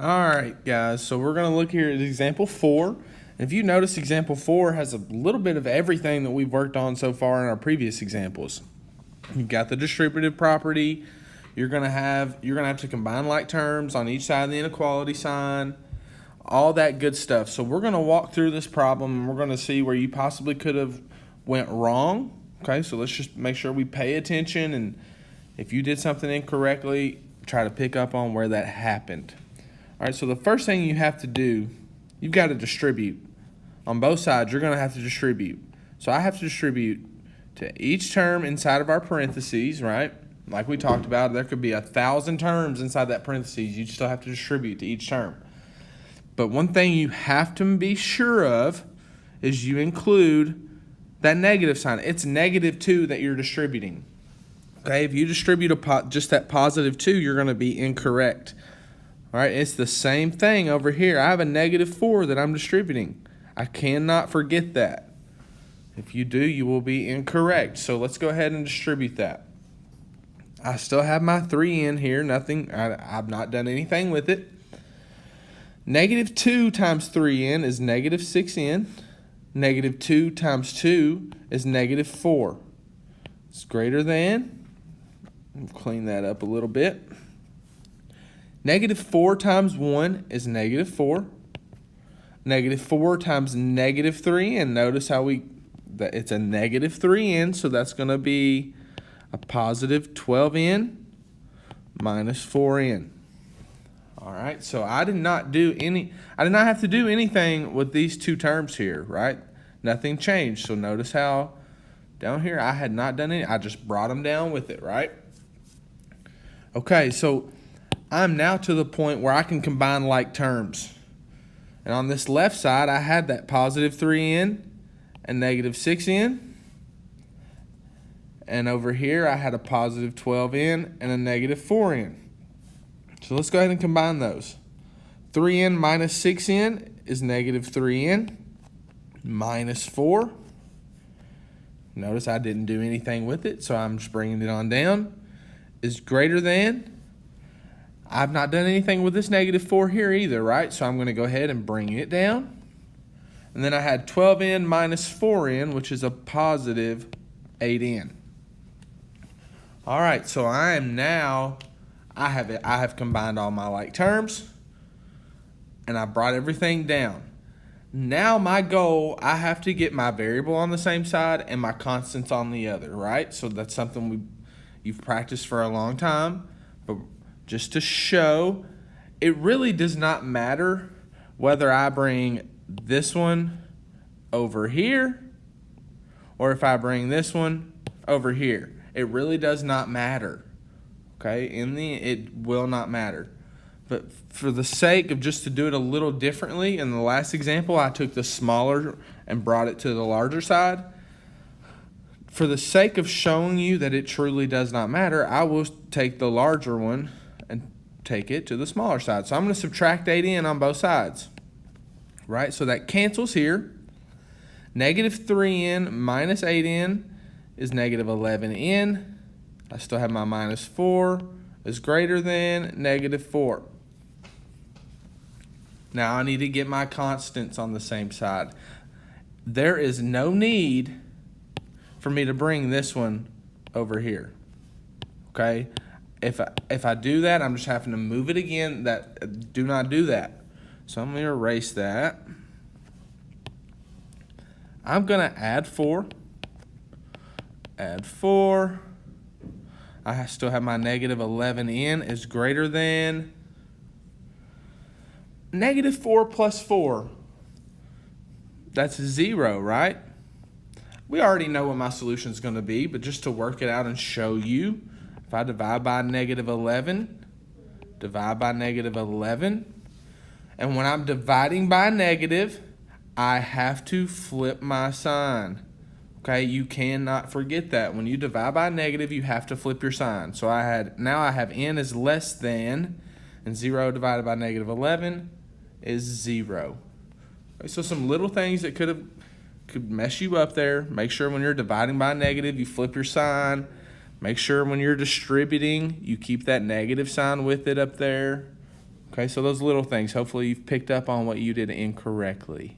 All right, guys, so we're going to look here at example 4. And if you notice, example 4 has a little bit of everything that we've worked on so far in our previous examples. You've got the distributive property. You're going to have to combine like terms on each side of the inequality sign, all that good stuff. So we're going to walk through this problem, and we're going to see where you possibly could have went wrong. Okay, so let's just make sure we pay attention, and if you did something incorrectly, try to pick up on where that happened. All right, so the first thing you have to do, you've got to distribute. On both sides, you're going to have to distribute. So I have to distribute to each term inside of our parentheses, right? Like we talked about, there could be 1,000 terms inside that parentheses. You still have to distribute to each term. But one thing you have to be sure of is you include that negative sign. It's -2 that you're distributing. Okay, if you distribute just that +2, you're going to be incorrect. All right, it's the same thing over here. I have a -4 that I'm distributing. I cannot forget that. If you do, you will be incorrect. So let's go ahead and distribute that. I still have my 3n here. I've not done anything with it. -2 times 3n is -6n. -2 times 2 is -4. It's greater than. Clean that up a little bit. -4 times 1 is -4. -4 times -3n. Notice how it's a -3n, so that's going to be a +12n minus 4n. All right, so I did not have to do anything with these two terms here, right? Nothing changed. So notice how down here I had not done any. I just brought them down with it, right? Okay, so I'm now to the point where I can combine like terms. And on this left side, I had that +3n and -6n. And over here, I had a +12n and a -4n. So let's go ahead and combine those. 3n minus 6n is -3n minus 4. Notice I didn't do anything with it, so I'm just bringing it on down. Is greater than. I've not done anything with this -4 here either, right? So I'm going to go ahead and bring it down. And then I had 12n minus 4n, which is a +8n. All right, so I have combined all my like terms, and I brought everything down. Now my goal, I have to get my variable on the same side and my constants on the other, right? So that's something you've practiced for a long time, but just to show, it really does not matter whether I bring this one over here or if I bring this one over here. It really does not matter. Okay, it will not matter. But for the sake of just to do it a little differently, in the last example, I took the smaller and brought it to the larger side. For the sake of showing you that it truly does not matter, I will take the larger one and take it to the smaller side. So I'm going to subtract 8n on both sides. Right, so that cancels here. -3n minus 8n is -11n. I still have my -4 is greater than -4. Now I need to get my constants on the same side. There is no need for me to bring this one over here. Okay? If I do that, I'm just having to move it again. Do not do that. So I'm going to erase that. I'm going to add 4. Add 4. I still have my -11n is greater than -4 plus 4. That's 0, right? We already know what my solution is going to be, but just to work it out and show you, if I divide by -11, divide by -11, and when I'm dividing by negative, I have to flip my sign. Okay, you cannot forget that. When you divide by negative, you have to flip your sign. So now I have n is less than, and 0 divided by -11 is 0. Okay, so some little things that could mess you up there. Make sure when you're dividing by negative, you flip your sign. Make sure when you're distributing, you keep that negative sign with it up there. Okay, so those little things, hopefully you've picked up on what you did incorrectly.